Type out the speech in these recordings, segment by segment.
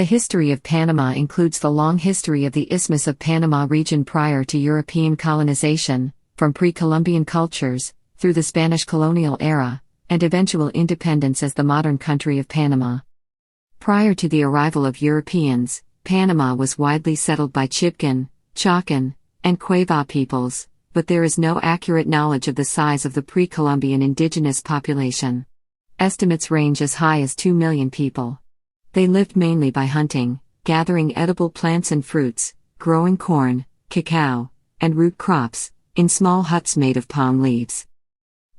The history of Panama includes the long history of the Isthmus of Panama region prior to European colonization, from pre-Columbian cultures, through the Spanish colonial era, and eventual independence as the modern country of Panama. Prior to the arrival of Europeans, Panama was widely settled by Chibchan, Chocoan, and Cueva peoples, but there is no accurate knowledge of the size of the pre-Columbian indigenous population. Estimates range as high as 2 million people. They lived mainly by hunting, gathering edible plants and fruits, growing corn, cacao, and root crops, in small huts made of palm leaves.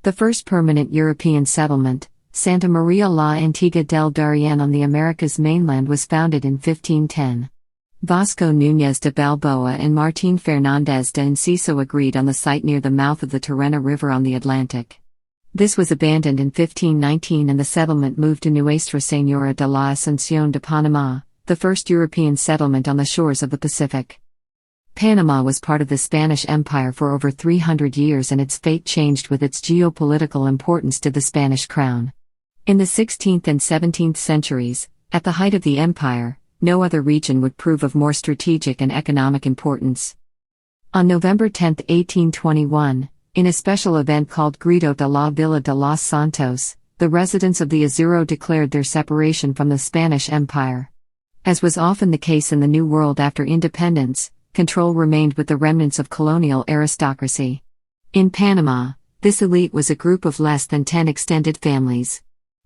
The first permanent European settlement, Santa Maria la Antigua del Darien on the Americas mainland, was founded in 1510. Vasco Nuñez de Balboa and Martín Fernández de Enciso agreed on the site near the mouth of the Tarena River on the Atlantic. This was abandoned in 1519 and the settlement moved to Nuestra Señora de la Asunción de Panama, the first European settlement on the shores of the Pacific. Panama was part of the Spanish Empire for over 300 years, and its fate changed with its geopolitical importance to the Spanish crown. In the 16th and 17th centuries, at the height of the empire, no other region would prove of more strategic and economic importance. On November 10, 1821, in a special event called Grito de la Villa de los Santos, the residents of the Azuro declared their separation from the Spanish Empire. As was often the case in the New World after independence, control remained with the remnants of colonial aristocracy. In Panama, this elite was a group of less than 10 extended families.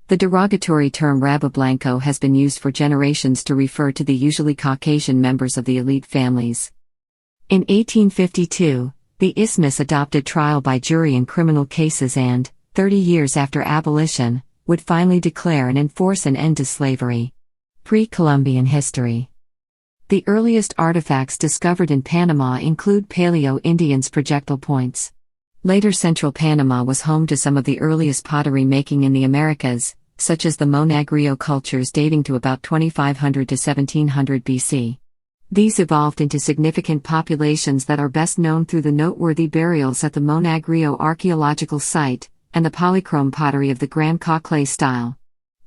The derogatory term Rabablanco has been used for generations to refer to the usually Caucasian members of the elite families. In 1852, the Isthmus adopted trial by jury in criminal cases and, 30 years after abolition, would finally declare and enforce an end to slavery. Pre-Columbian history. The earliest artifacts discovered in Panama include Paleo-Indians projectile points. Later central Panama was home to some of the earliest pottery making in the Americas, such as the Monagrio cultures dating to about 2500 to 1700 BC. These evolved into significant populations that are best known through the noteworthy burials at the Monagrio archaeological site, and the polychrome pottery of the Grand Cauclé style.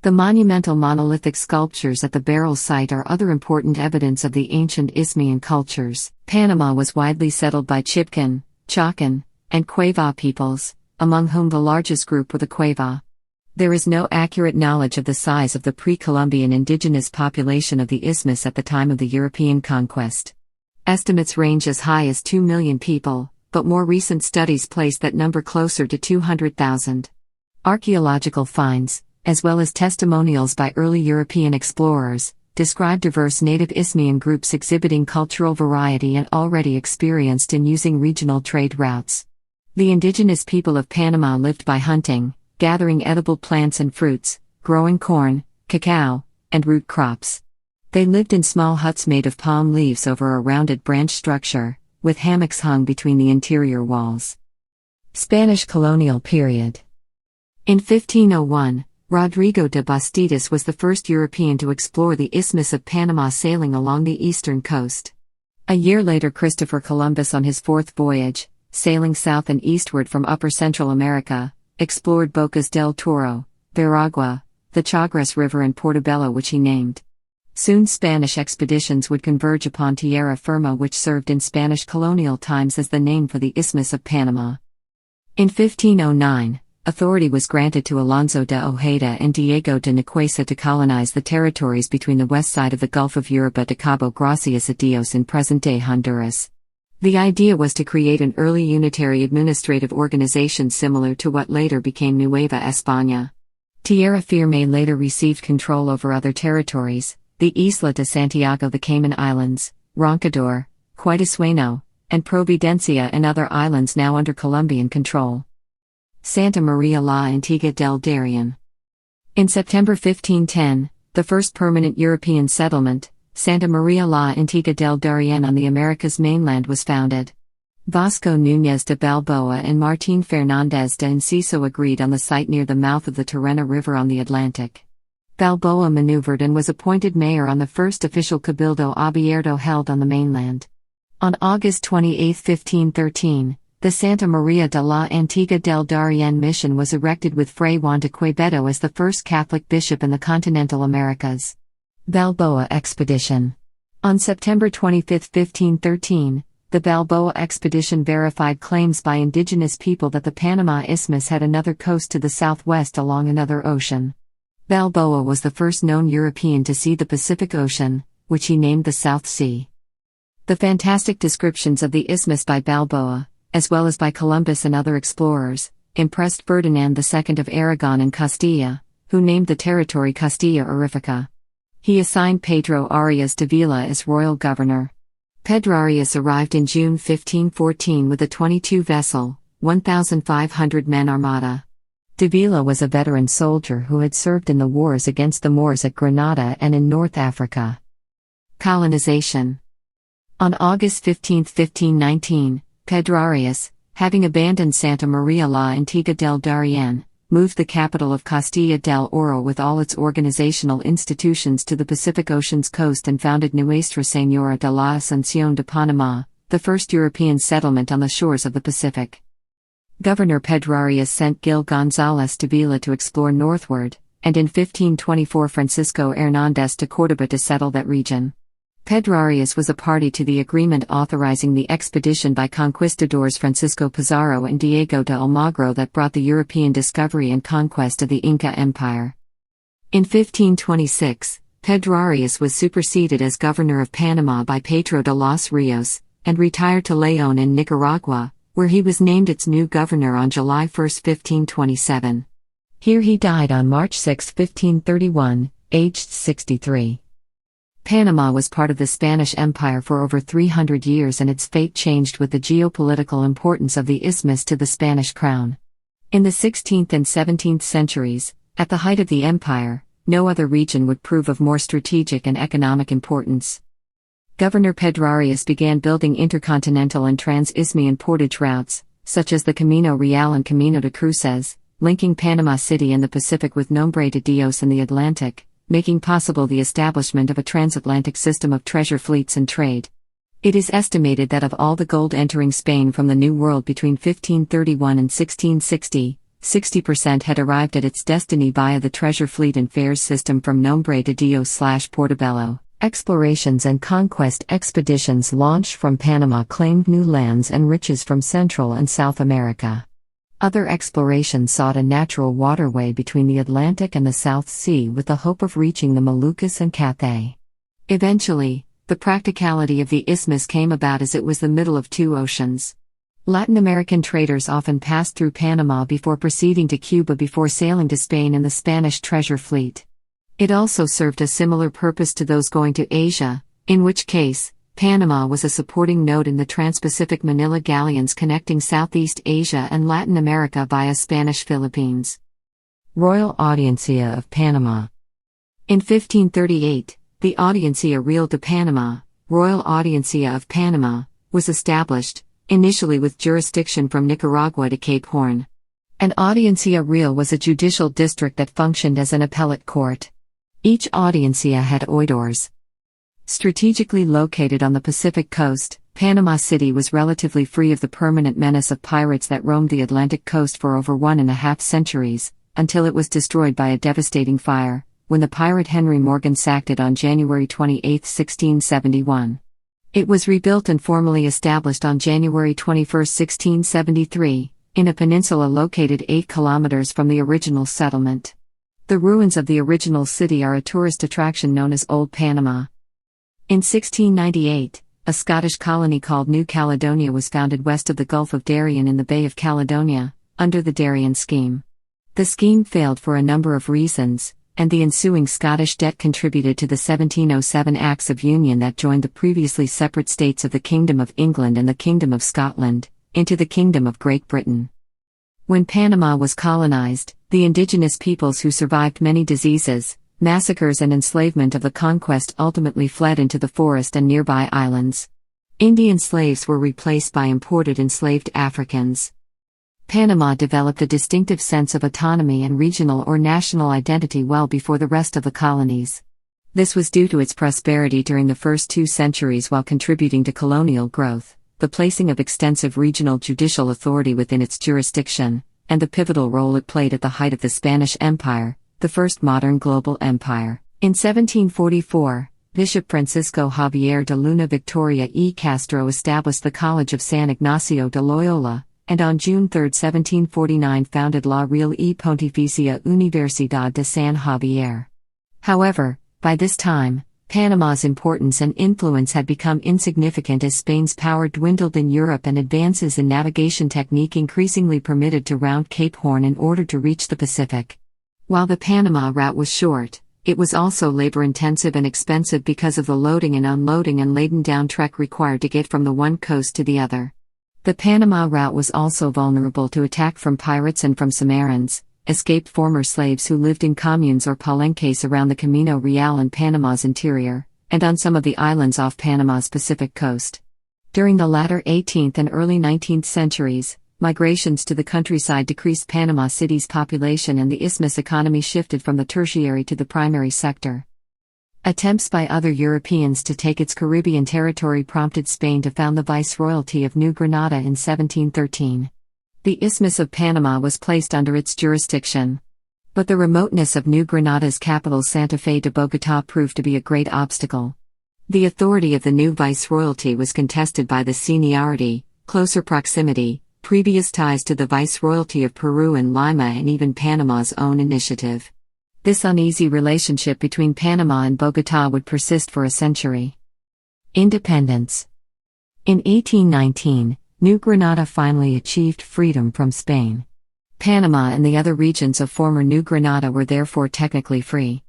The monumental monolithic sculptures at the Beryl site are other important evidence of the ancient Isthmian cultures. Panama was widely settled by Chibchan, Chocoan, and Cueva peoples, among whom the largest group were the Cueva. There is no accurate knowledge of the size of the pre-Columbian indigenous population of the Isthmus at the time of the European conquest. Estimates range as high as 2 million people, but more recent studies place that number closer to 200,000. Archaeological finds, as well as testimonials by early European explorers, describe diverse native Isthmian groups exhibiting cultural variety and already experienced in using regional trade routes. The indigenous people of Panama lived by hunting, gathering edible plants and fruits, growing corn, cacao, and root crops. They lived in small huts made of palm leaves over a rounded branch structure, with hammocks hung between the interior walls. Spanish colonial period. In 1501, Rodrigo de Bastidas was the first European to explore the Isthmus of Panama, sailing along the eastern coast. A year later, Christopher Columbus, on his fourth voyage, sailing south and eastward from Upper Central America, explored Bocas del Toro, Veragua, the Chagres River and Portobello, which he named. Soon Spanish expeditions would converge upon Tierra Firma, which served in Spanish colonial times as the name for the Isthmus of Panama. In 1509, authority was granted to Alonso de Ojeda and Diego de Nicuesa to colonize the territories between the west side of the Gulf of Urabá de Cabo Gracias a Dios in present-day Honduras. The idea was to create an early unitary administrative organization similar to what later became Nueva España. Tierra Firme later received control over other territories, the Isla de Santiago, the Cayman Islands, Roncador, Quitasueno, and Providencia, and other islands now under Colombian control. Santa Maria la Antigua del Darien. In September 1510, the first permanent European settlement, Santa Maria la Antigua del Darien on the Americas mainland, was founded. Vasco Nuñez de Balboa and Martín Fernández de Enciso agreed on the site near the mouth of the Tarena River on the Atlantic. Balboa maneuvered and was appointed mayor on the first official Cabildo Abierto held on the mainland. On August 28, 1513, the Santa Maria de la Antigua del Darien mission was erected with Fray Juan de Quevedo as the first Catholic bishop in the continental Americas. Balboa Expedition. On September 25, 1513, the Balboa Expedition verified claims by indigenous people that the Panama Isthmus had another coast to the southwest along another ocean. Balboa was the first known European to see the Pacific Ocean, which he named the South Sea. The fantastic descriptions of the isthmus by Balboa, as well as by Columbus and other explorers, impressed Ferdinand II of Aragon and Castilla, who named the territory Castilla Orifica. He assigned Pedro Arias de Vila as royal governor. Pedro Arias arrived in June 1514 with a 22-vessel, 1,500-men armada. De Vila was a veteran soldier who had served in the wars against the Moors at Granada and in North Africa. Colonization. On August 15, 1519, Pedro Arias, having abandoned Santa Maria la Antigua del Darien, moved the capital of Castilla del Oro with all its organizational institutions to the Pacific Ocean's coast and founded Nuestra Señora de la Asunción de Panamá, the first European settlement on the shores of the Pacific. Governor Pedro Arias sent Gil González de Vila to explore northward, and in 1524 Francisco Hernández to Córdoba to settle that region. Pedro Arias was a party to the agreement authorizing the expedition by conquistadors Francisco Pizarro and Diego de Almagro that brought the European discovery and conquest of the Inca Empire. In 1526, Pedro Arias was superseded as governor of Panama by Pedro de los Rios, and retired to León in Nicaragua, where he was named its new governor on July 1, 1527. Here he died on March 6, 1531, aged 63. Panama was part of the Spanish Empire for over 300 years, and its fate changed with the geopolitical importance of the isthmus to the Spanish crown. In the 16th and 17th centuries, at the height of the empire, no other region would prove of more strategic and economic importance. Governor Pedro Arias began building intercontinental and trans-isthmian portage routes, such as the Camino Real and Camino de Cruces, linking Panama City and the Pacific with Nombre de Dios in the Atlantic, making possible the establishment of a transatlantic system of treasure fleets and trade. It is estimated that of all the gold entering Spain from the New World between 1531 and 1660, 60% had arrived at its destiny via the treasure fleet and fares system from Nombre de Dios/Portobello. Explorations and conquest expeditions launched from Panama claimed new lands and riches from Central and South America. Other explorations sought a natural waterway between the Atlantic and the South Sea with the hope of reaching the Moluccas and Cathay. Eventually, the practicality of the isthmus came about as it was the middle of two oceans. Latin American traders often passed through Panama before proceeding to Cuba before sailing to Spain in the Spanish treasure fleet. It also served a similar purpose to those going to Asia, in which case, Panama was a supporting node in the Trans-Pacific Manila galleons connecting Southeast Asia and Latin America via Spanish Philippines. Royal Audiencia of Panama. In 1538, the Audiencia Real de Panama, Royal Audiencia of Panama, was established, initially with jurisdiction from Nicaragua to Cape Horn. An Audiencia Real was a judicial district that functioned as an appellate court. Each audiencia had oidores. Strategically located on the Pacific coast, Panama City was relatively free of the permanent menace of pirates that roamed the Atlantic coast for over 1.5 centuries, until it was destroyed by a devastating fire, when the pirate Henry Morgan sacked it on January 28, 1671. It was rebuilt and formally established on January 21, 1673, in a peninsula located 8 kilometers from the original settlement. The ruins of the original city are a tourist attraction known as Old Panama. In 1698, a Scottish colony called New Caledonia was founded west of the Gulf of Darien in the Bay of Caledonia, under the Darien scheme. The scheme failed for a number of reasons, and the ensuing Scottish debt contributed to the 1707 Acts of Union that joined the previously separate states of the Kingdom of England and the Kingdom of Scotland, into the Kingdom of Great Britain. When Panama was colonized, the indigenous peoples who survived many diseases, massacres and enslavement of the conquest ultimately fled into the forest and nearby islands. Indian slaves were replaced by imported enslaved Africans. Panama developed a distinctive sense of autonomy and regional or national identity well before the rest of the colonies. This was due to its prosperity during the first 2 centuries while contributing to colonial growth, the placing of extensive regional judicial authority within its jurisdiction, and the pivotal role it played at the height of the Spanish Empire, the first modern global empire. In 1744, Bishop Francisco Javier de Luna Victoria y Castro established the College of San Ignacio de Loyola, and on June 3, 1749 founded La Real y Pontificia Universidad de San Javier. However, by this time, Panama's importance and influence had become insignificant as Spain's power dwindled in Europe and advances in navigation technique increasingly permitted to round Cape Horn in order to reach the Pacific. While the Panama route was short, it was also labor-intensive and expensive because of the loading and unloading and laden-down trek required to get from the one coast to the other. The Panama route was also vulnerable to attack from pirates and from Samarans, escaped former slaves who lived in communes or palenques around the Camino Real in Panama's interior, and on some of the islands off Panama's Pacific coast. During the latter 18th and early 19th centuries, migrations to the countryside decreased Panama City's population and the isthmus economy shifted from the tertiary to the primary sector. Attempts by other Europeans to take its Caribbean territory prompted Spain to found the Viceroyalty of New Granada in 1713. The Isthmus of Panama was placed under its jurisdiction. But the remoteness of New Granada's capital Santa Fe de Bogotá proved to be a great obstacle. The authority of the new Viceroyalty was contested by the seniority, closer proximity, previous ties to the Viceroyalty of Peru and Lima and even Panama's own initiative. This uneasy relationship between Panama and Bogotá would persist for a century. Independence. In 1819, New Granada finally achieved freedom from Spain. Panama and the other regions of former New Granada were therefore technically free.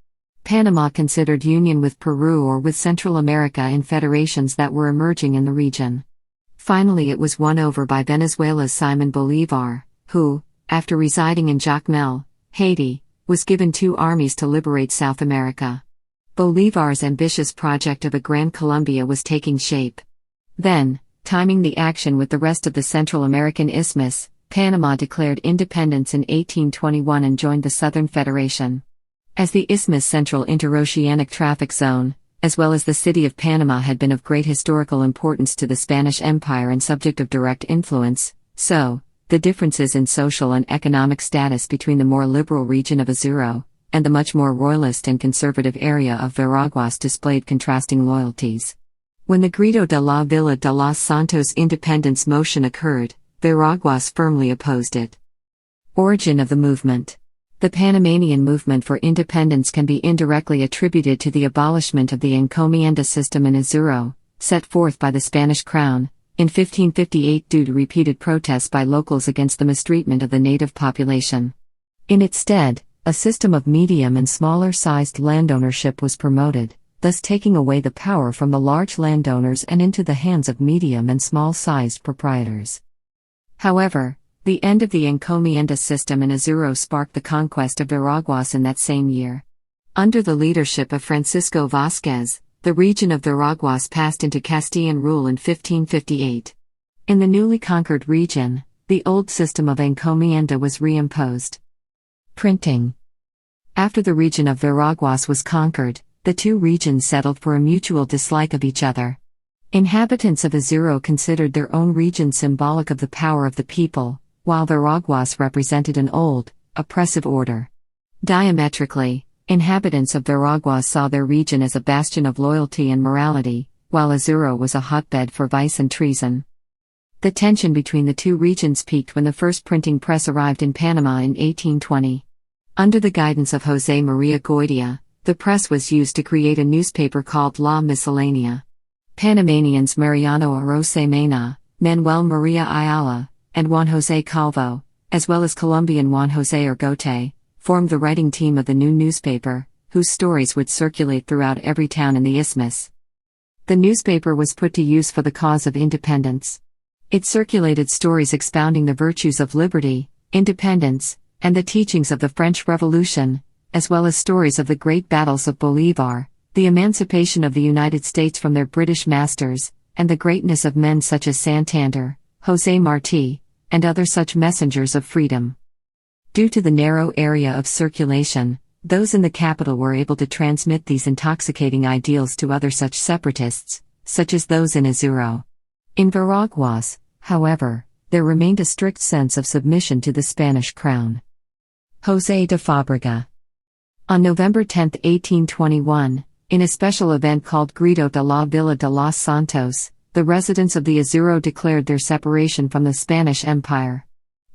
Panama considered union with Peru or with Central America in federations that were emerging in the region. Finally it was won over by Venezuela's Simón Bolívar, who, after residing in Jacmel, Haiti, was given 2 armies to liberate South America. Bolívar's ambitious project of a Grand Colombia was taking shape. Then, timing the action with the rest of the Central American Isthmus, Panama declared independence in 1821 and joined the Southern Federation. As the Isthmus' central interoceanic traffic zone, as well as the city of Panama had been of great historical importance to the Spanish Empire and subject of direct influence, so, the differences in social and economic status between the more liberal region of Azuro, and the much more royalist and conservative area of Veraguas displayed contrasting loyalties. When the Grito de la Villa de los Santos independence motion occurred, Veraguas firmly opposed it. Origin of the movement. The Panamanian movement for independence can be indirectly attributed to the abolishment of the encomienda system in Azuro, set forth by the Spanish crown, in 1558 due to repeated protests by locals against the mistreatment of the native population. In its stead, a system of medium and smaller-sized landownership was promoted, thus taking away the power from the large landowners and into the hands of medium and small-sized proprietors. However, the end of the encomienda system in Azuro sparked the conquest of Veraguas in that same year. Under the leadership of Francisco Vázquez, the region of Veraguas passed into Castilian rule in 1558. In the newly conquered region, the old system of encomienda was reimposed. Printing. After the region of Veraguas was conquered, the two regions settled for a mutual dislike of each other. Inhabitants of Azuro considered their own region symbolic of the power of the people, while Veraguas represented an old, oppressive order. Diametrically, inhabitants of Veraguas saw their region as a bastion of loyalty and morality, while Azuro was a hotbed for vice and treason. The tension between the two regions peaked when the first printing press arrived in Panama in 1820. Under the guidance of José María Goitia, the press was used to create a newspaper called La Miscelánea. Panamanians Mariano Arosemena, Manuel María Ayala, and Juan José Calvo, as well as Colombian Juan José Argote, formed the writing team of the new newspaper, whose stories would circulate throughout every town in the Isthmus. The newspaper was put to use for the cause of independence. It circulated stories expounding the virtues of liberty, independence, and the teachings of the French Revolution, as well as stories of the great battles of Bolívar, the emancipation of the United States from their British masters, and the greatness of men such as Santander, José Martí, and other such messengers of freedom. Due to the narrow area of circulation, those in the capital were able to transmit these intoxicating ideals to other such separatists, such as those in Azuro. In Veraguas, however, there remained a strict sense of submission to the Spanish crown. José de Fábrega. On November 10, 1821, in a special event called Grito de la Villa de los Santos, the residents of the Azuro declared their separation from the Spanish Empire.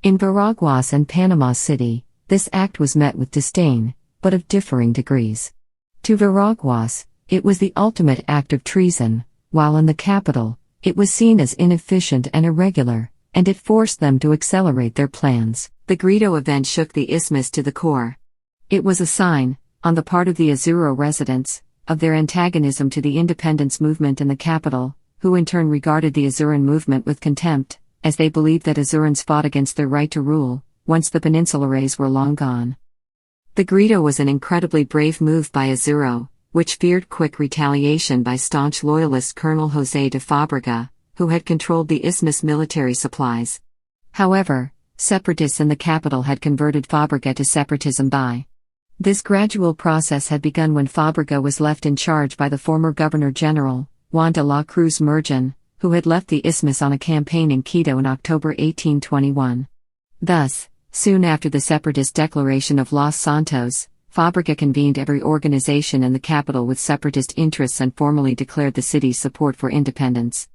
In Veraguas and Panama City, this act was met with disdain, but of differing degrees. To Veraguas, it was the ultimate act of treason, while in the capital, it was seen as inefficient and irregular, and it forced them to accelerate their plans. The Grito event shook the isthmus to the core. It was a sign, on the part of the Azuro residents, of their antagonism to the independence movement in the capital, who in turn regarded the Azuran movement with contempt, as they believed that Azurans fought against their right to rule, once the Peninsulares were long gone. The Grito was an incredibly brave move by Azuro, which feared quick retaliation by staunch loyalist Colonel José de Fábrega, who had controlled the isthmus military supplies. However, separatists in the capital had converted Fábrega to separatism by. This gradual process had begun when Fábrega was left in charge by the former Governor-General, Juan de la Cruz Murgen, who had left the isthmus on a campaign in Quito in October 1821. Thus, soon after the separatist declaration of Los Santos, Fábrega convened every organization in the capital with separatist interests and formally declared the city's support for independence.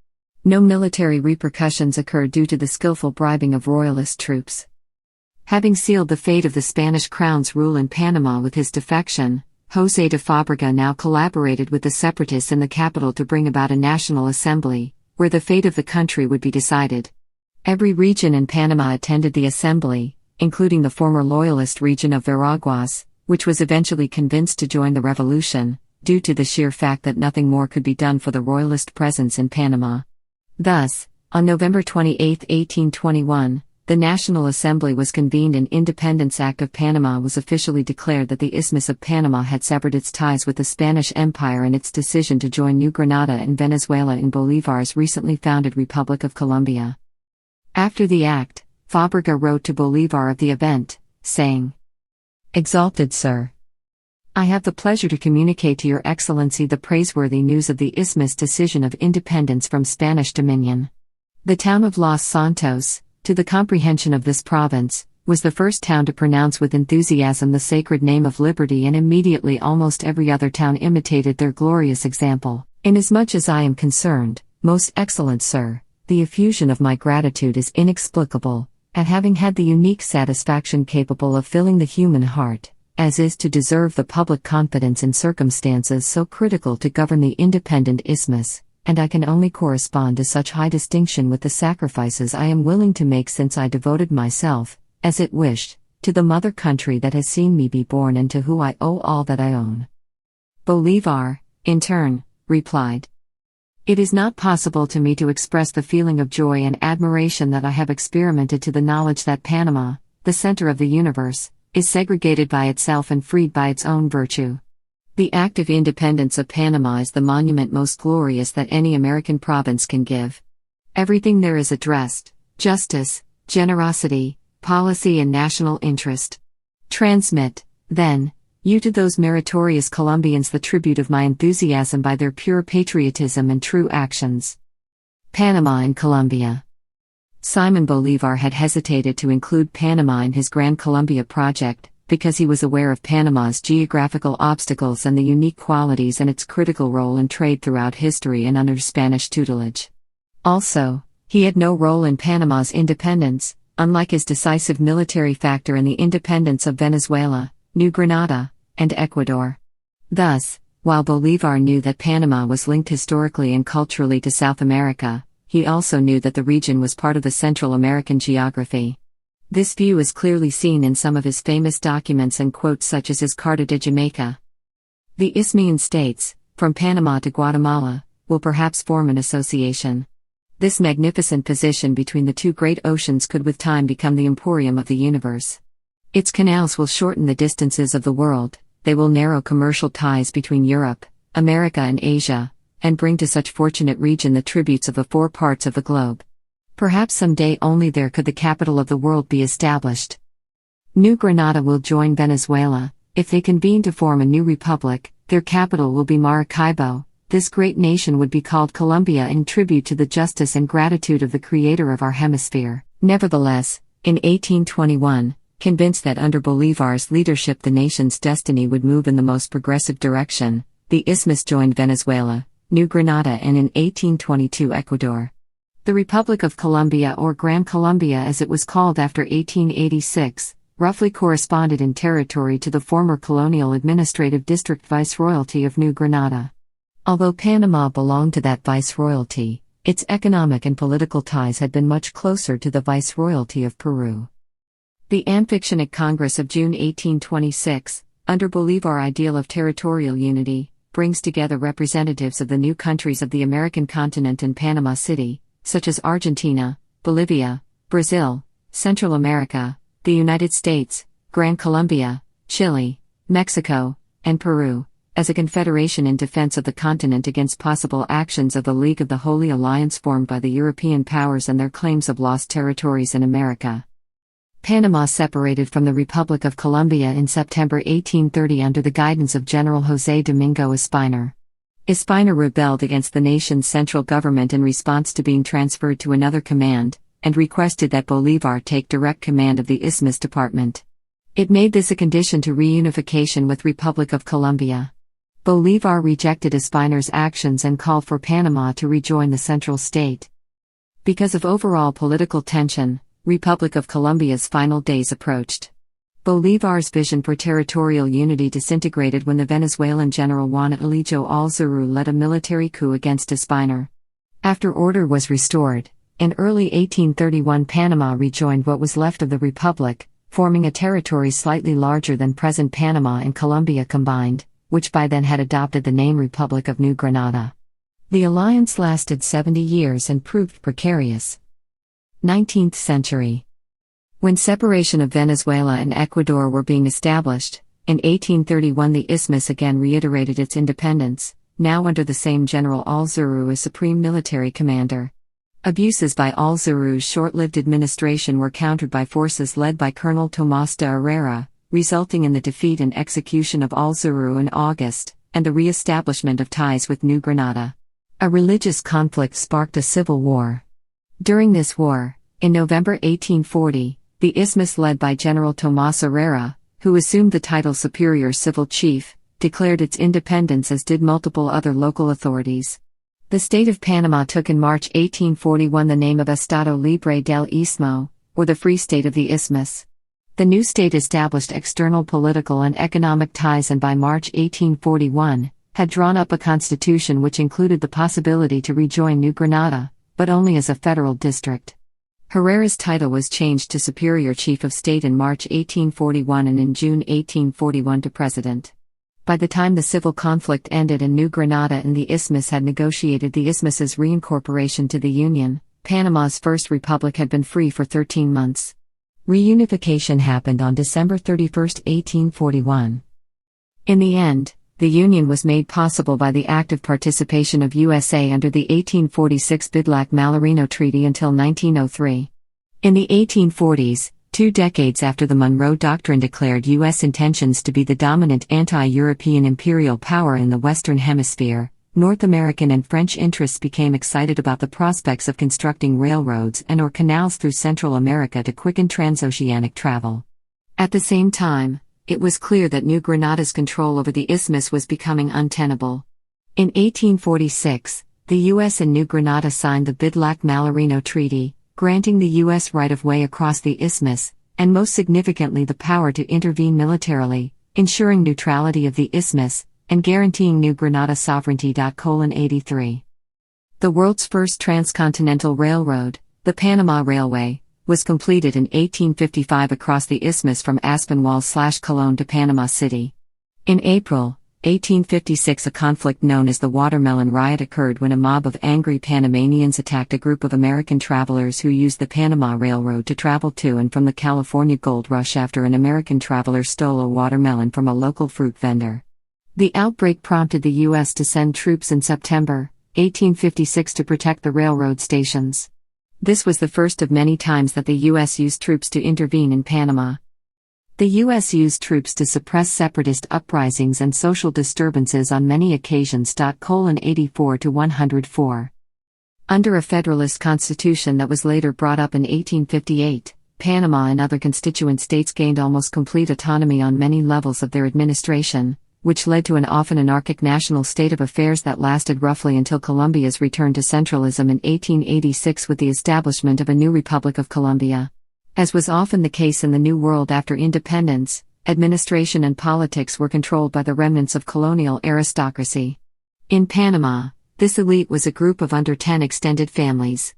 No military repercussions occurred due to the skillful bribing of royalist troops. Having sealed the fate of the Spanish crown's rule in Panama with his defection, José de Fábrega now collaborated with the separatists in the capital to bring about a national assembly, where the fate of the country would be decided. Every region in Panama attended the assembly, including the former loyalist region of Veraguas, which was eventually convinced to join the revolution, due to the sheer fact that nothing more could be done for the royalist presence in Panama. Thus, on November 28, 1821, the National Assembly was convened and Independence Act of Panama was officially declared that the Isthmus of Panama had severed its ties with the Spanish Empire and its decision to join New Granada and Venezuela in Bolívar's recently founded Republic of Colombia. After the act, Fábrega wrote to Bolívar of the event, saying, "Exalted Sir, I have the pleasure to communicate to Your Excellency the praiseworthy news of the Isthmus decision of independence from Spanish dominion. The town of Los Santos, to the comprehension of this province, was the first town to pronounce with enthusiasm the sacred name of liberty, and immediately almost every other town imitated their glorious example. Inasmuch as I am concerned, most excellent Sir, the effusion of my gratitude is inexplicable, at having had the unique satisfaction capable of filling the human heart, as is to deserve the public confidence in circumstances so critical to govern the independent isthmus, and I can only correspond to such high distinction with the sacrifices I am willing to make, since I devoted myself, as it wished, to the mother country that has seen me be born and to whom I owe all that I own." Bolívar, in turn, replied, "It is not possible to me to express the feeling of joy and admiration that I have experimented to the knowledge that Panama, the center of the universe, is segregated by itself and freed by its own virtue. The act of independence of Panama is the monument most glorious that any American province can give. Everything there is addressed, justice, generosity, policy and national interest. Transmit, then, you to those meritorious Colombians the tribute of my enthusiasm by their pure patriotism and true actions." Panama and Colombia. Simon Bolívar had hesitated to include Panama in his Gran Colombia project, because he was aware of Panama's geographical obstacles and the unique qualities and its critical role in trade throughout history and under Spanish tutelage. Also, he had no role in Panama's independence, unlike his decisive military factor in the independence of Venezuela, New Granada, and Ecuador. Thus, while Bolívar knew that Panama was linked historically and culturally to South America, he also knew that the region was part of the Central American geography. This view is clearly seen in some of his famous documents and quotes, such as his Carta de Jamaica. The Isthmian states, from Panama to Guatemala, will perhaps form an association. This magnificent position between the two great oceans could with time become the emporium of the universe. Its canals will shorten the distances of the world, they will narrow commercial ties between Europe, America and Asia, and bring to such fortunate region the tributes of the four parts of the globe. Perhaps someday only there could the capital of the world be established. New Granada will join Venezuela. If they convene to form a new republic, their capital will be Maracaibo. This great nation would be called Colombia in tribute to the justice and gratitude of the creator of our hemisphere. Nevertheless, in 1821, Convinced that under Bolívar's leadership the nation's destiny would move in the most progressive direction, the Isthmus joined Venezuela, New Granada and in 1822 Ecuador. The Republic of Colombia, or Gran Colombia as it was called after 1886, roughly corresponded in territory to the former colonial administrative district Viceroyalty of New Granada. Although Panama belonged to that Viceroyalty, its economic and political ties had been much closer to the Viceroyalty of Peru. The Amphiction Congress of June 1826, under Bolívar's ideal of territorial unity, brings together representatives of the new countries of the American continent and Panama City, such as Argentina, Bolivia, Brazil, Central America, the United States, Gran Colombia, Chile, Mexico, and Peru, as a confederation in defense of the continent against possible actions of the League of the Holy Alliance formed by the European powers and their claims of lost territories in America. Panama separated from the Republic of Colombia in September 1830 under the guidance of General José Domingo Espiner. Espiner rebelled against the nation's central government in response to being transferred to another command, and requested that Bolívar take direct command of the Isthmus Department. It made this a condition to reunification with Republic of Colombia. Bolívar rejected Espiner's actions and called for Panama to rejoin the central state. Because of overall political tension, Republic of Colombia's final days approached. Bolívar's vision for territorial unity disintegrated when the Venezuelan general Juan Elijio Alzuru led a military coup against Espiner. After order was restored, in early 1831 Panama rejoined what was left of the Republic, forming a territory slightly larger than present Panama and Colombia combined, which by then had adopted the name Republic of New Granada. The alliance lasted 70 years and proved precarious. 19th century. When separation of Venezuela and Ecuador were being established, in 1831 the Isthmus again reiterated its independence, now under the same General Alzuru as supreme military commander. Abuses by Alzuru's short-lived administration were countered by forces led by Colonel Tomás de Herrera, resulting in the defeat and execution of Alzuru in August, and the re-establishment of ties with New Granada. A religious conflict sparked a civil war. During this war, in November 1840, the Isthmus led by General Tomás Herrera, who assumed the title Superior Civil Chief, declared its independence as did multiple other local authorities. The state of Panama took in March 1841 the name of Estado Libre del Istmo, or the Free State of the Isthmus. The new state established external political and economic ties and by March 1841, had drawn up a constitution which included the possibility to rejoin New Granada, but only as a federal district. Herrera's title was changed to Superior Chief of State in March 1841 and in June 1841 to President. By the time the civil conflict ended and New Granada and the Isthmus had negotiated the Isthmus's reincorporation to the Union, Panama's first republic had been free for 13 months. Reunification happened on December 31, 1841. In the end, the Union was made possible by the active participation of USA under the 1846 Bidlac-Malerino Treaty until 1903. In the 1840s, 2 decades after the Monroe Doctrine declared U.S. intentions to be the dominant anti-European imperial power in the Western Hemisphere, North American and French interests became excited about the prospects of constructing railroads and/or canals through Central America to quicken transoceanic travel. At the same time, it was clear that New Granada's control over the Isthmus was becoming untenable. In 1846, the U.S. and New Granada signed the Bidlac-Malerino Treaty, granting the U.S. right-of-way across the Isthmus, and most significantly the power to intervene militarily, ensuring neutrality of the Isthmus, and guaranteeing New Granada sovereignty. 83. The world's first transcontinental railroad, the Panama Railway, was completed in 1855 across the Isthmus from Aspinwall/Colón to Panama City. In April 1856 a conflict known as the Watermelon Riot occurred when a mob of angry Panamanians attacked a group of American travelers who used the Panama Railroad to travel to and from the California gold rush after an American traveler stole a watermelon from a local fruit vendor. The outbreak prompted the U.S. to send troops in September 1856 to protect the railroad stations. This was the first of many times that the U.S. used troops to intervene in Panama. The U.S. used troops to suppress separatist uprisings and social disturbances on many occasions. 84-104. Under a Federalist Constitution that was later brought up in 1858, Panama and other constituent states gained almost complete autonomy on many levels of their administration, which led to an often anarchic national state of affairs that lasted roughly until Colombia's return to centralism in 1886 with the establishment of a new Republic of Colombia. As was often the case in the New World after independence, administration and politics were controlled by the remnants of colonial aristocracy. In Panama, this elite was a group of under 10 extended families.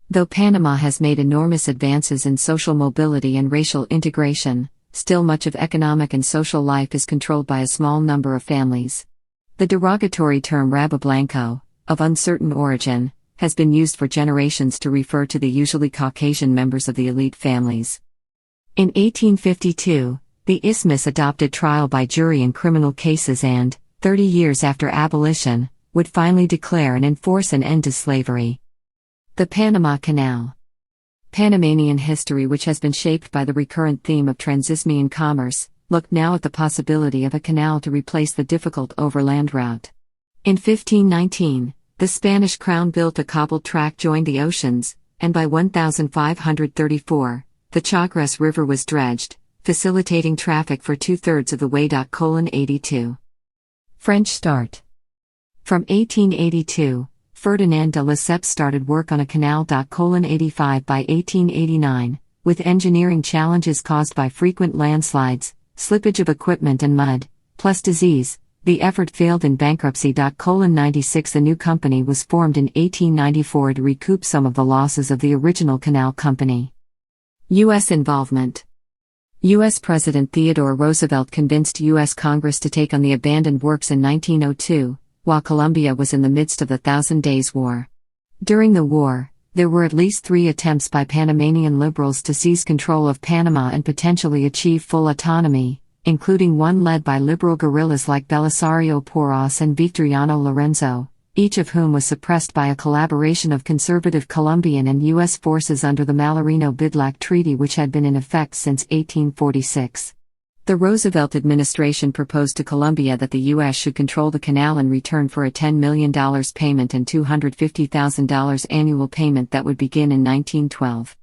Though Panama has made enormous advances in social mobility and racial integration, still much of economic and social life is controlled by a small number of families. The derogatory term Rabo Blanco, of uncertain origin, has been used for generations to refer to the usually Caucasian members of the elite families. In 1852, the Isthmus adopted trial by jury in criminal cases and, 30 years after abolition, would finally declare and enforce an end to slavery. The Panama Canal. Panamanian history, which has been shaped by the recurrent theme of transisthmian commerce, looked now at the possibility of a canal to replace the difficult overland route. In 1519, the Spanish crown built a cobbled track joined the oceans, and by 1534, the Chagres River was dredged, facilitating traffic for two-thirds of the way. 82. French start. From 1882, Ferdinand de Lesseps started work on a canal. 85 by 1889, with engineering challenges caused by frequent landslides, slippage of equipment and mud, plus disease, the effort failed in bankruptcy. 96 A new company was formed in 1894 to recoup some of the losses of the original canal company. U.S. involvement. U.S. President Theodore Roosevelt convinced U.S. Congress to take on the abandoned works in 1902, while Colombia was in the midst of the Thousand Days War. During the war, there were at least 3 attempts by Panamanian liberals to seize control of Panama and potentially achieve full autonomy, including one led by liberal guerrillas like Belisario Porras and Victoriano Lorenzo, each of whom was suppressed by a collaboration of conservative Colombian and U.S. forces under the Malerino-Bidlac Treaty, which had been in effect since 1846. The Roosevelt administration proposed to Colombia that the U.S. should control the canal in return for a $10 million payment and $250,000 annual payment that would begin in 1912.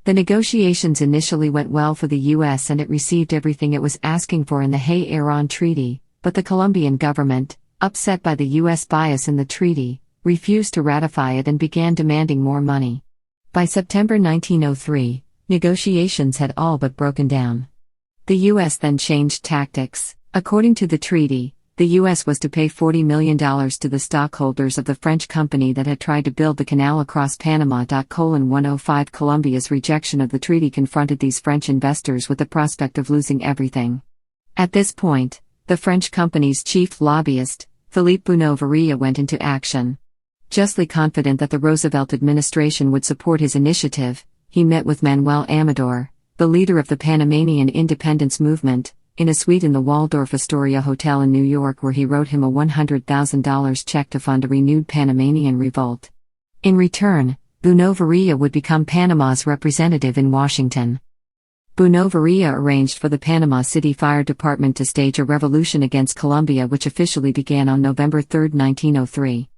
The negotiations initially went well for the U.S. and it received everything it was asking for in the Hay-Aron Treaty, but the Colombian government, upset by the U.S. bias in the treaty, refused to ratify it and began demanding more money. By September 1903, negotiations had all but broken down. The U.S. then changed tactics. According to the treaty, the U.S. was to pay $40 million to the stockholders of the French company that had tried to build the canal across Panama. 105 Colombia's rejection of the treaty confronted these French investors with the prospect of losing everything. At this point, the French company's chief lobbyist, Philippe Bunau-Varilla, went into action. Justly confident that the Roosevelt administration would support his initiative, he met with Manuel Amador, the leader of the Panamanian independence movement, in a suite in the Waldorf Astoria Hotel in New York, where he wrote him a $100,000 check to fund a renewed Panamanian revolt. In return, Bunau-Varilla would become Panama's representative in Washington. Bunau-Varilla arranged for the Panama City Fire Department to stage a revolution against Colombia, which officially began on November 3, 1903.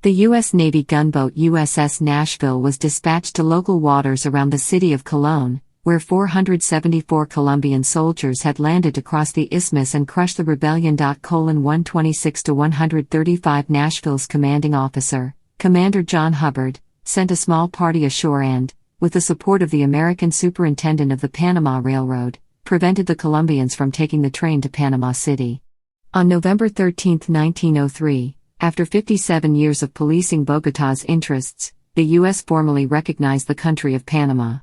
The U.S. Navy gunboat USS Nashville was dispatched to local waters around the city of Colón, where 474 Colombian soldiers had landed to cross the isthmus and crush the rebellion. 126-135 Nashville's commanding officer, Commander John Hubbard, sent a small party ashore and, with the support of the American superintendent of the Panama Railroad, prevented the Colombians from taking the train to Panama City. On November 13, 1903, after 57 years of policing Bogotá's interests, the U.S. formally recognized the country of Panama.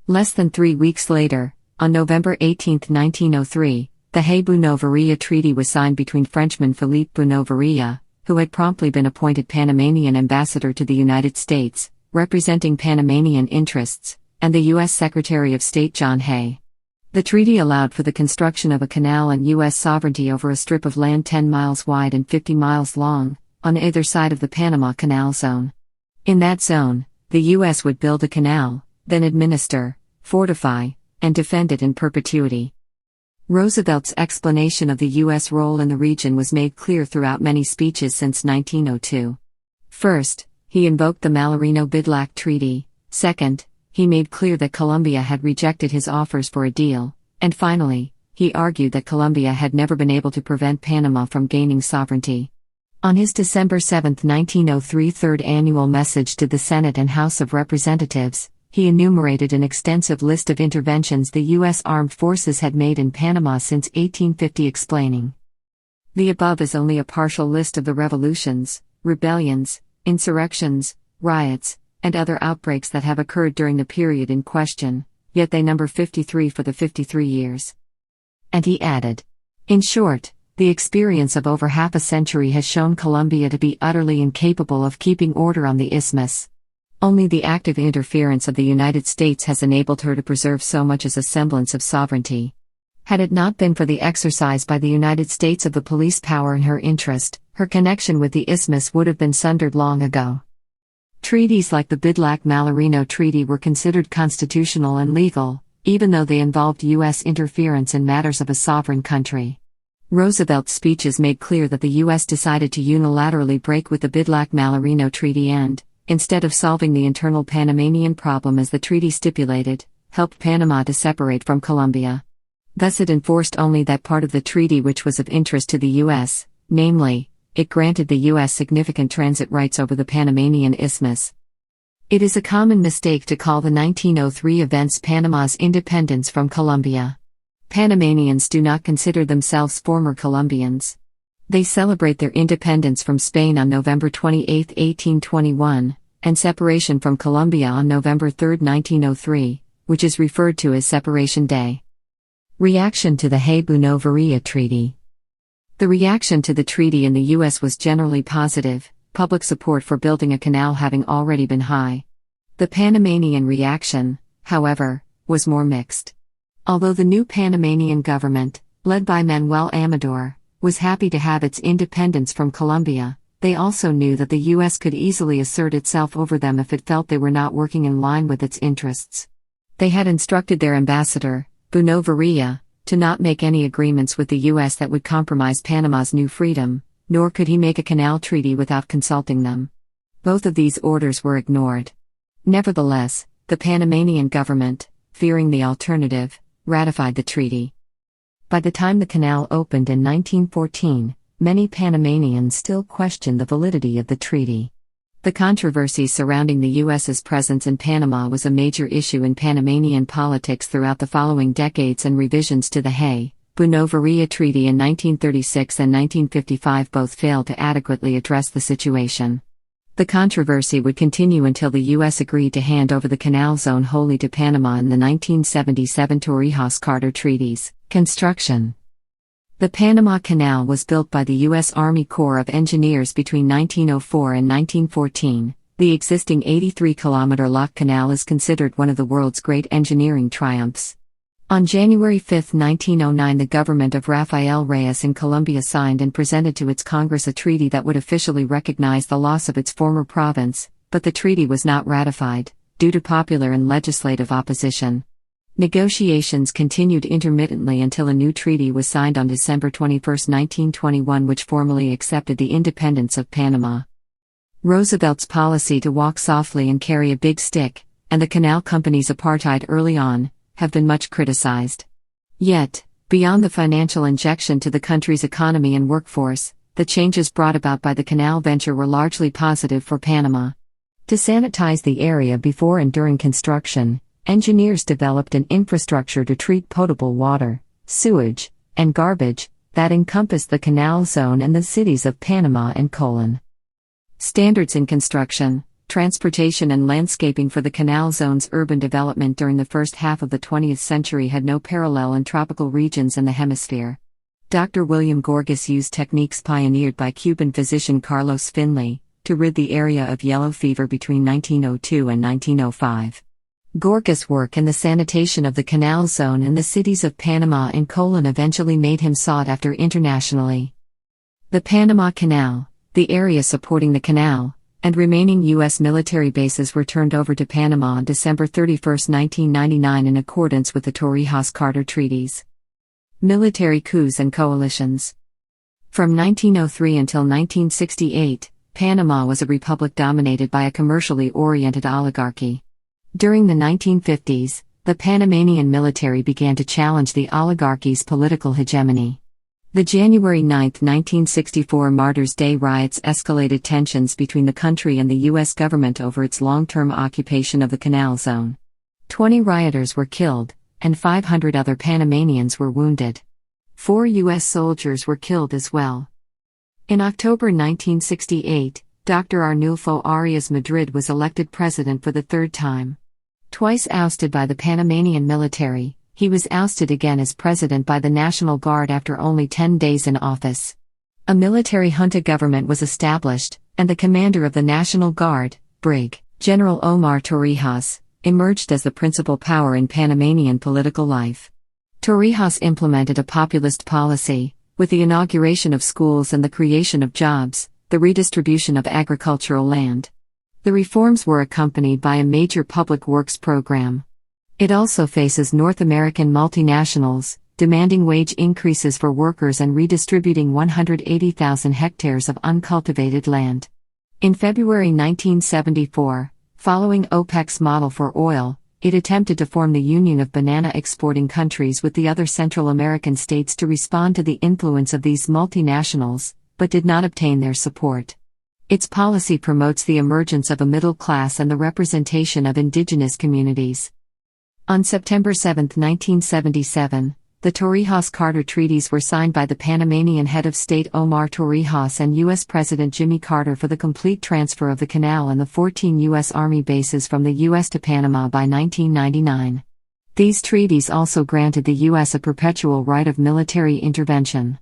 Less than 3 weeks later, on November 18, 1903, the Hay-Bunau-Varilla Treaty was signed between Frenchman Philippe Bunau-Varilla, who had promptly been appointed Panamanian ambassador to the United States, representing Panamanian interests, and the U.S. Secretary of State John Hay. The treaty allowed for the construction of a canal and U.S. sovereignty over a strip of land 10 miles wide and 50 miles long, on either side of the Panama Canal Zone. In that zone, the U.S. would build a canal, then administer, fortify, and defend it in perpetuity. Roosevelt's explanation of the U.S. role in the region was made clear throughout many speeches since 1902. First, he invoked the Malerino-Bidlac Treaty. Second, he made clear that Colombia had rejected his offers for a deal, and finally, he argued that Colombia had never been able to prevent Panama from gaining sovereignty. On his December 7, 1903 third annual message to the Senate and House of Representatives, he enumerated an extensive list of interventions the U.S. armed forces had made in Panama since 1850, explaining, "The above is only a partial list of the revolutions, rebellions, insurrections, riots, and other outbreaks that have occurred during the period in question, yet they number 53 for the 53 years." And he added, "In short, the experience of over half a century has shown Colombia to be utterly incapable of keeping order on the isthmus. Only the active interference of the United States has enabled her to preserve so much as a semblance of sovereignty. Had it not been for the exercise by the United States of the police power in her interest, her connection with the isthmus would have been sundered long ago." Treaties like the Bidlac-Malerino Treaty were considered constitutional and legal, even though they involved U.S. interference in matters of a sovereign country. Roosevelt's speeches made clear that the U.S. decided to unilaterally break with the Bidlac-Malerino Treaty and, instead of solving the internal Panamanian problem as the treaty stipulated, helped Panama to separate from Colombia. Thus it enforced only that part of the treaty which was of interest to the U.S., namely, it granted the U.S. significant transit rights over the Panamanian Isthmus. It is a common mistake to call the 1903 events Panama's independence from Colombia. Panamanians do not consider themselves former Colombians. They celebrate their independence from Spain on November 28, 1821, and separation from Colombia on November 3, 1903, which is referred to as Separation Day. Reaction to the Hay-Buno-Varia Treaty. The reaction to the treaty in the U.S. was generally positive, public support for building a canal having already been high. The Panamanian reaction, however, was more mixed. Although the new Panamanian government, led by Manuel Amador, was happy to have its independence from Colombia, they also knew that the U.S. could easily assert itself over them if it felt they were not working in line with its interests. They had instructed their ambassador, Buno Varia, to not make any agreements with the U.S. that would compromise Panama's new freedom, nor could he make a canal treaty without consulting them. Both of these orders were ignored. Nevertheless, the Panamanian government, fearing the alternative, ratified the treaty. By the time the canal opened in 1914, many Panamanians still questioned the validity of the treaty. The controversy surrounding the U.S.'s presence in Panama was a major issue in Panamanian politics throughout the following decades, and revisions to the Hay-Buno Varia Treaty in 1936 and 1955 both failed to adequately address the situation. The controversy would continue until the U.S. agreed to hand over the canal zone wholly to Panama in the 1977 Torihos Carter Treaties. Construction. The Panama Canal was built by the U.S. Army Corps of Engineers between 1904 and 1914. The existing 83-kilometer lock canal is considered one of the world's great engineering triumphs. On January 5, 1909, the government of Rafael Reyes in Colombia signed and presented to its Congress a treaty that would officially recognize the loss of its former province, but the treaty was not ratified, due to popular and legislative opposition. Negotiations continued intermittently until a new treaty was signed on December 21, 1921, which formally accepted the independence of Panama. Roosevelt's policy to walk softly and carry a big stick, and the canal company's apartheid early on, have been much criticized. Yet, beyond the financial injection to the country's economy and workforce, the changes brought about by the canal venture were largely positive for Panama. To sanitize the area before and during construction, engineers developed an infrastructure to treat potable water, sewage, and garbage that encompassed the canal zone and the cities of Panama and Colonial. Standards in construction, transportation and landscaping for the canal zone's urban development during the first half of the 20th century had no parallel in tropical regions in the hemisphere. Dr. William Gorgas used techniques pioneered by Cuban physician Carlos Finley to rid the area of yellow fever between 1902 and 1905. Gorgas' work in the sanitation of the canal zone and the cities of Panama and Colonial eventually made him sought after internationally. The Panama Canal, the area supporting the canal, and remaining U.S. military bases were turned over to Panama on December 31, 1999 in accordance with the Torrijos Carter Treaties. Military coups and coalitions. From 1903 until 1968, Panama was a republic dominated by a commercially oriented oligarchy. During the 1950s, the Panamanian military began to challenge the oligarchy's political hegemony. The January 9, 1964 Martyrs' Day riots escalated tensions between the country and the U.S. government over its long-term occupation of the Canal Zone. 20 rioters were killed, and 500 other Panamanians were wounded. 4 U.S. soldiers were killed as well. In October 1968, Dr. Arnulfo Arias Madrid was elected president for the third time. Twice ousted by the Panamanian military, he was ousted again as president by the National Guard after only 10 days in office. A military junta government was established, and the commander of the National Guard, Brig. General Omar Torrijos, emerged as the principal power in Panamanian political life. Torrijos implemented a populist policy, with the inauguration of schools and the creation of jobs, the redistribution of agricultural land. The reforms were accompanied by a major public works program. It also faces North American multinationals, demanding wage increases for workers and redistributing 180,000 hectares of uncultivated land. In February 1974, following OPEC's model for oil, it attempted to form the Union of Banana Exporting Countries with the other Central American states to respond to the influence of these multinationals, but did not obtain their support. Its policy promotes the emergence of a middle class and the representation of indigenous communities. On September 7, 1977, the Torrijos-Carter treaties were signed by the Panamanian head of state Omar Torrijos and U.S. President Jimmy Carter for the complete transfer of the canal and the 14 U.S. Army bases from the U.S. to Panama by 1999. These treaties also granted the U.S. a perpetual right of military intervention.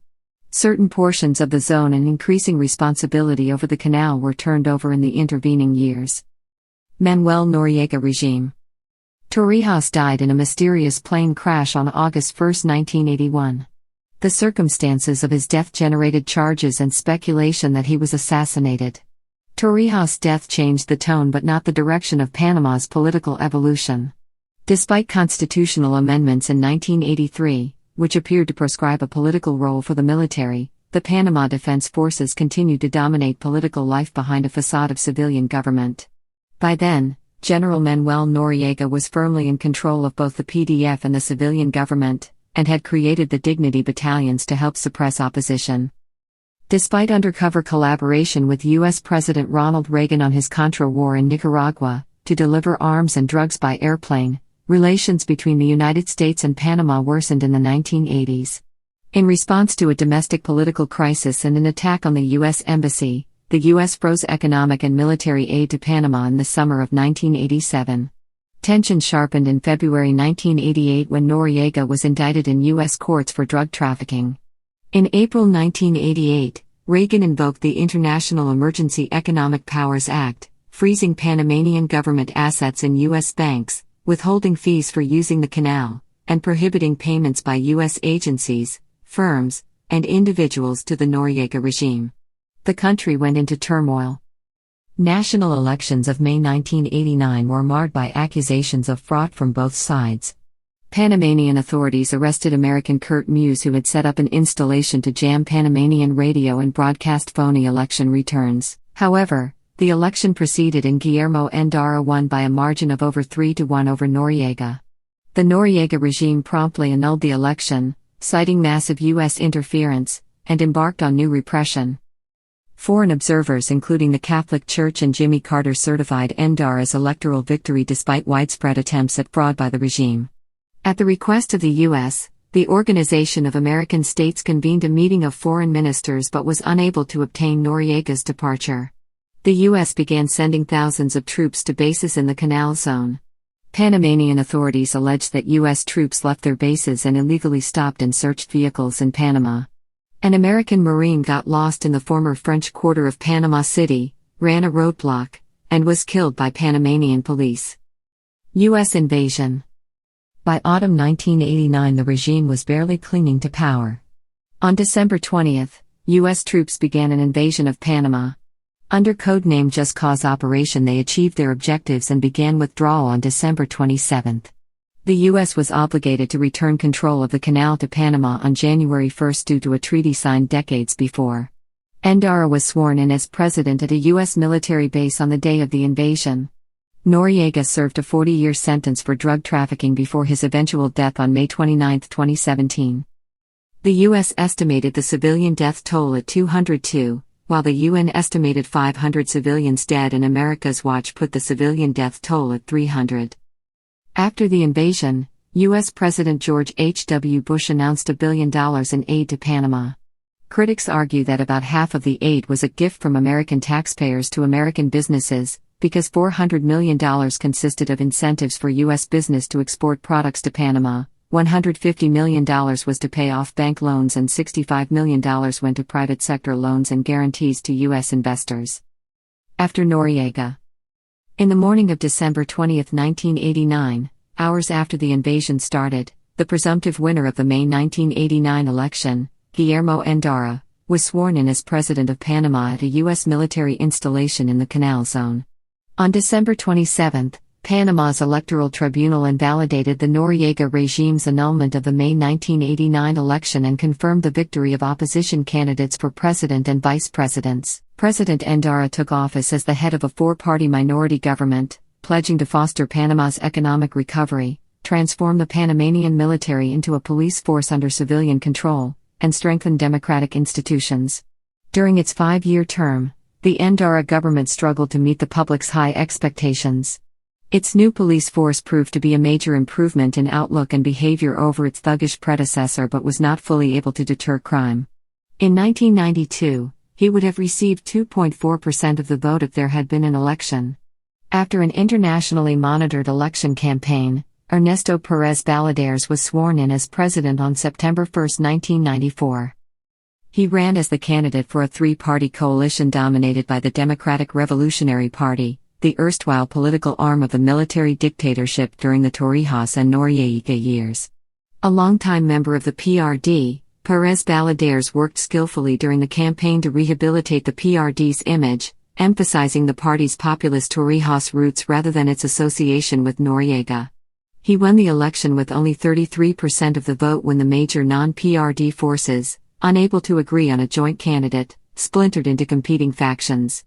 Certain portions of the zone and increasing responsibility over the canal were turned over in the intervening years. Manuel Noriega regime. Torrijos died in a mysterious plane crash on August 1, 1981. The circumstances of his death generated charges and speculation that he was assassinated. Torrijos' death changed the tone but not the direction of Panama's political evolution. Despite constitutional amendments in 1983, which appeared to prescribe a political role for the military, the Panama Defense Forces continued to dominate political life behind a facade of civilian government. By then, General Manuel Noriega was firmly in control of both the PDF and the civilian government, and had created the Dignity Battalions to help suppress opposition. Despite undercover collaboration with U.S. President Ronald Reagan on his Contra War in Nicaragua, to deliver arms and drugs by airplane, relations between the United States and Panama worsened in the 1980s. In response to a domestic political crisis and an attack on the U.S. Embassy, the U.S. froze economic and military aid to Panama in the summer of 1987. Tensions sharpened in February 1988 when Noriega was indicted in U.S. courts for drug trafficking. In April 1988, Reagan invoked the International Emergency Economic Powers Act, freezing Panamanian government assets in U.S. banks, withholding fees for using the canal, and prohibiting payments by U.S. agencies, firms, and individuals to the Noriega regime. The country went into turmoil. National elections of May 1989 were marred by accusations of fraud from both sides. Panamanian authorities arrested American Kurt Muse, who had set up an installation to jam Panamanian radio and broadcast phony election returns. However, the election proceeded and Guillermo Endara won by a margin of over 3-1 over Noriega. The Noriega regime promptly annulled the election, citing massive U.S. interference, and embarked on new repression. Foreign observers including the Catholic Church and Jimmy Carter certified Endara's electoral victory despite widespread attempts at fraud by the regime. At the request of the U.S., the Organization of American States convened a meeting of foreign ministers but was unable to obtain Noriega's departure. The U.S. began sending thousands of troops to bases in the Canal Zone. Panamanian authorities alleged that U.S. troops left their bases and illegally stopped and searched vehicles in Panama. An American Marine got lost in the former French quarter of Panama City, ran a roadblock, and was killed by Panamanian police. U.S. invasion. By autumn 1989 the regime was barely clinging to power. On December 20, U.S. troops began an invasion of Panama. Under codename Just Cause Operation they achieved their objectives and began withdrawal on December 27. The U.S. was obligated to return control of the canal to Panama on January 1 due to a treaty signed decades before. Endara was sworn in as president at a U.S. military base on the day of the invasion. Noriega served a 40-year sentence for drug trafficking before his eventual death on May 29, 2017. The U.S. estimated the civilian death toll at 202, while the UN estimated 500 civilians dead, and America's Watch put the civilian death toll at 300. After the invasion, U.S. President George H.W. Bush announced $1 billion in aid to Panama. Critics argue that about half of the aid was a gift from American taxpayers to American businesses, because $400 million consisted of incentives for U.S. business to export products to Panama, $150 million was to pay off bank loans, and $65 million went to private sector loans and guarantees to U.S. investors. After Noriega. In the morning of December 20, 1989, hours after the invasion started, the presumptive winner of the May 1989 election, Guillermo Endara, was sworn in as President of Panama at a U.S. military installation in the Canal Zone. On December 27, Panama's electoral tribunal invalidated the Noriega regime's annulment of the May 1989 election and confirmed the victory of opposition candidates for president and vice presidents. President Endara took office as the head of a four-party minority government, pledging to foster Panama's economic recovery, transform the Panamanian military into a police force under civilian control, and strengthen democratic institutions. During its 5-year term, the Endara government struggled to meet the public's high expectations. Its new police force proved to be a major improvement in outlook and behavior over its thuggish predecessor, but was not fully able to deter crime. In 1992, he would have received 2.4% of the vote if there had been an election. After an internationally monitored election campaign, Ernesto Perez-Baladares was sworn in as president on September 1, 1994. He ran as the candidate for a three-party coalition dominated by the Democratic Revolutionary Party, the erstwhile political arm of the military dictatorship during the Torihos and Noriega years. A longtime member of the PRD, Perez-Baladares worked skillfully during the campaign to rehabilitate the PRD's image, emphasizing the party's populist Torihos roots rather than its association with Noriega. He won the election with only 33% of the vote when the major non-PRD forces, unable to agree on a joint candidate, splintered into competing factions.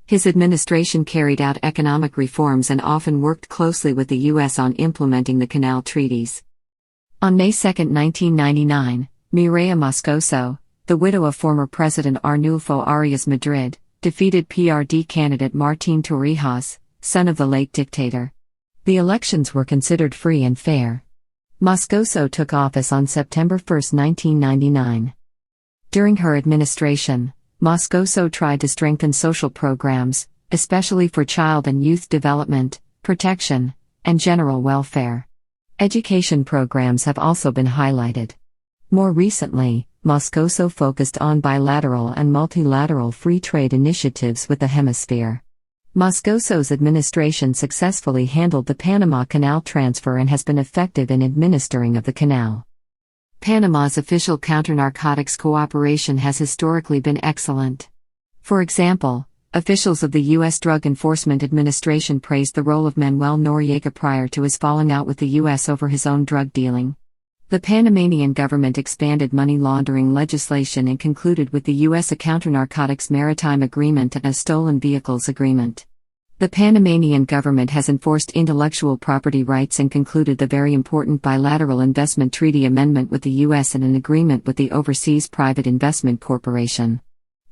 His administration carried out economic reforms and often worked closely with the U.S. on implementing the Canal treaties. On May 2, 1999, Mireya Moscoso, the widow of former President Arnulfo Arias Madrid, defeated PRD candidate Martín Torihos, son of the late dictator. The elections were considered free and fair. Moscoso took office on September 1, 1999. During her administration, Moscoso tried to strengthen social programs, especially for child and youth development, protection, and general welfare. Education programs have also been highlighted. More recently, Moscoso focused on bilateral and multilateral free trade initiatives with the hemisphere. Moscoso's administration successfully handled the Panama Canal transfer and has been effective in administering of the canal. Panama's official counter-narcotics cooperation has historically been excellent. For example, officials of the U.S. Drug Enforcement Administration praised the role of Manuel Noriega prior to his falling out with the U.S. over his own drug dealing. The Panamanian government expanded money laundering legislation and concluded with the U.S. a counter-narcotics maritime agreement and a stolen vehicles agreement. The Panamanian government has enforced intellectual property rights and concluded the very important bilateral investment treaty amendment with the U.S. and an agreement with the Overseas Private Investment Corporation.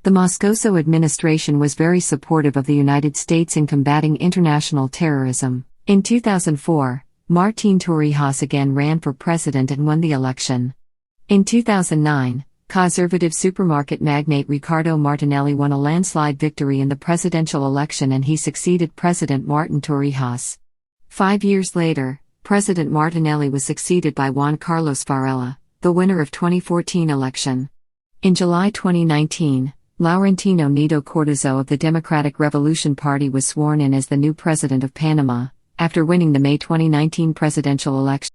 The Moscoso administration was very supportive of the United States in combating international terrorism. In 2004, Martín Torihos again ran for president and won the election. In 2009, conservative supermarket magnate Ricardo Martinelli won a landslide victory in the presidential election and he succeeded President Martín Torrijos. 5 years later, President Martinelli was succeeded by Juan Carlos Varela, the winner of 2014 election. In July 2019, Laurentino Nido Cortizo of the Democratic Revolution Party was sworn in as the new president of Panama, after winning the May 2019 presidential election.